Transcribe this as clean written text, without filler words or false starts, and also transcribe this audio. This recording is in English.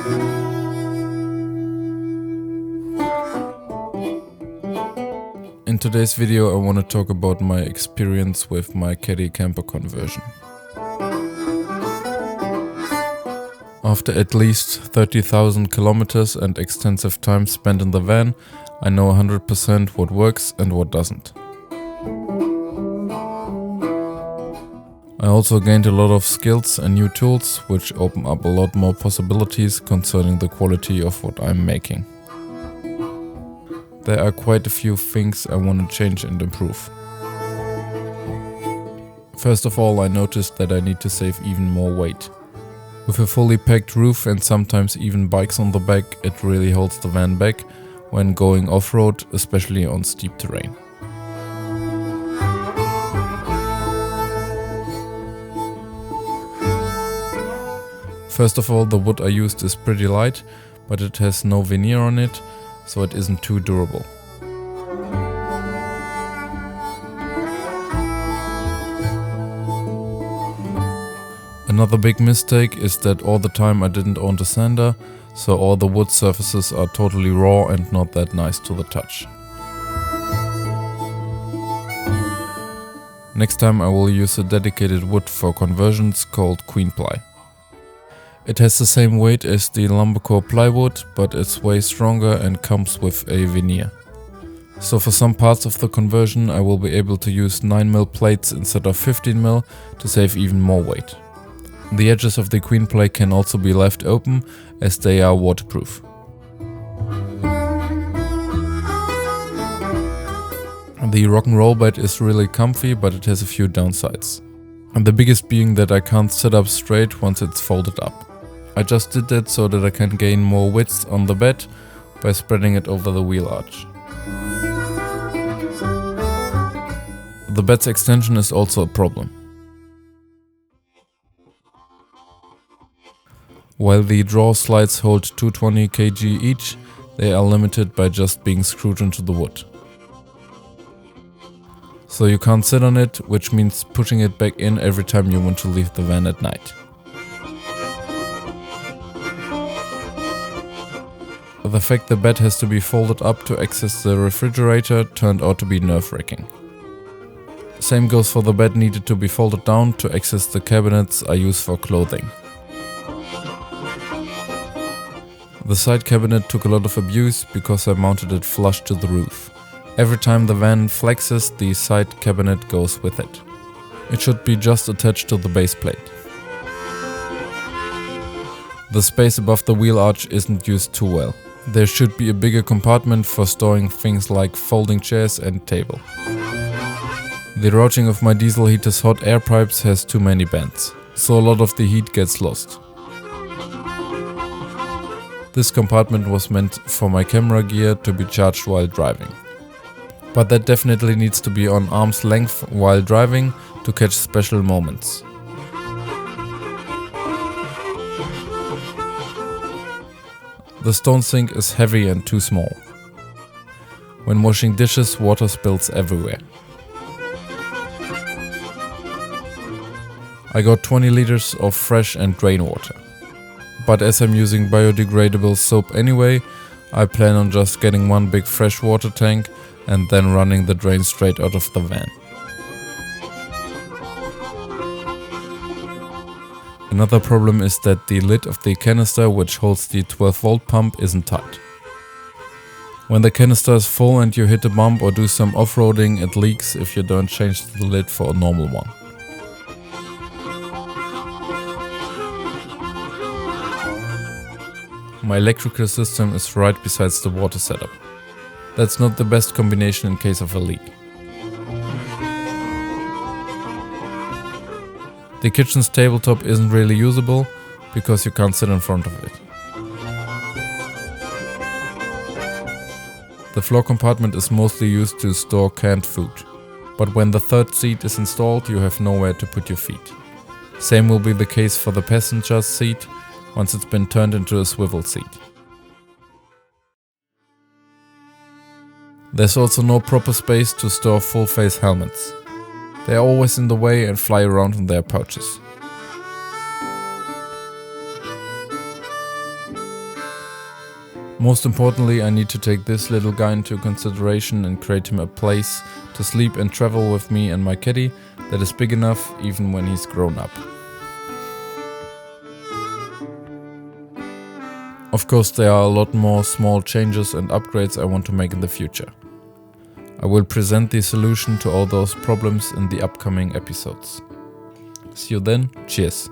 In today's video I want to talk about my experience with my caddy camper conversion. After at least 30,000 kilometers and extensive time spent in the van, I know 100% what works and what doesn't. I also gained a lot of skills and new tools, which open up a lot more possibilities concerning the quality of what I'm making. There are quite a few things I want to change and improve. First of all, I noticed that I need to save even more weight. With a fully packed roof and sometimes even bikes on the back, it really holds the van back when going off-road, especially on steep terrain. First of all, the wood I used is pretty light, but it has no veneer on it, so it isn't too durable. Another big mistake is that all the time I didn't own the sander, so all the wood surfaces are totally raw and not that nice to the touch. Next time I will use a dedicated wood for conversions called Queen Ply. It has the same weight as the Lumbercore plywood, but it's way stronger and comes with a veneer. So for some parts of the conversion I will be able to use 9mm plates instead of 15mm to save even more weight. The edges of the Queen Ply can also be left open as they are waterproof. The rock'n'roll bed is really comfy, but it has a few downsides. And the biggest being that I can't sit up straight once it's folded up. I just did that so that I can gain more width on the bed by spreading it over the wheel arch. The bed's extension is also a problem. While the draw slides hold 220 kg each, they are limited by just being screwed into the wood. So you can't sit on it, which means pushing it back in every time you want to leave the van at night. The fact the bed has to be folded up to access the refrigerator turned out to be nerve-wracking. Same goes for the bed needed to be folded down to access the cabinets I use for clothing. The side cabinet took a lot of abuse because I mounted it flush to the roof. Every time the van flexes, the side cabinet goes with it. It should be just attached to the base plate. The space above the wheel arch isn't used too well. There should be a bigger compartment for storing things like folding chairs and table. The routing of my diesel heater's hot air pipes has too many bends, so a lot of the heat gets lost. This compartment was meant for my camera gear to be charged while driving. But that definitely needs to be on arm's length while driving to catch special moments. The stone sink is heavy and too small. When washing dishes, water spills everywhere. I got 20 liters of fresh and drain water. But as I'm using biodegradable soap anyway, I plan on just getting one big freshwater tank and then running the drain straight out of the van. Another problem is that the lid of the canister which holds the 12-volt pump isn't tight. When the canister is full and you hit a bump or do some off-roading, it leaks if you don't change the lid for a normal one. My electrical system is right besides the water setup. That's not the best combination in case of a leak. The kitchen's tabletop isn't really usable because you can't sit in front of it. The floor compartment is mostly used to store canned food, but when the third seat is installed you have nowhere to put your feet. Same will be the case for the passenger's seat once it's been turned into a swivel seat. There's also no proper space to store full-face helmets. They are always in the way and fly around in their pouches. Most importantly, I need to take this little guy into consideration and create him a place to sleep and travel with me and my caddy that is big enough even when he's grown up. Of course, there are a lot more small changes and upgrades I want to make in the future. I will present the solution to all those problems in the upcoming episodes. See you then, cheers!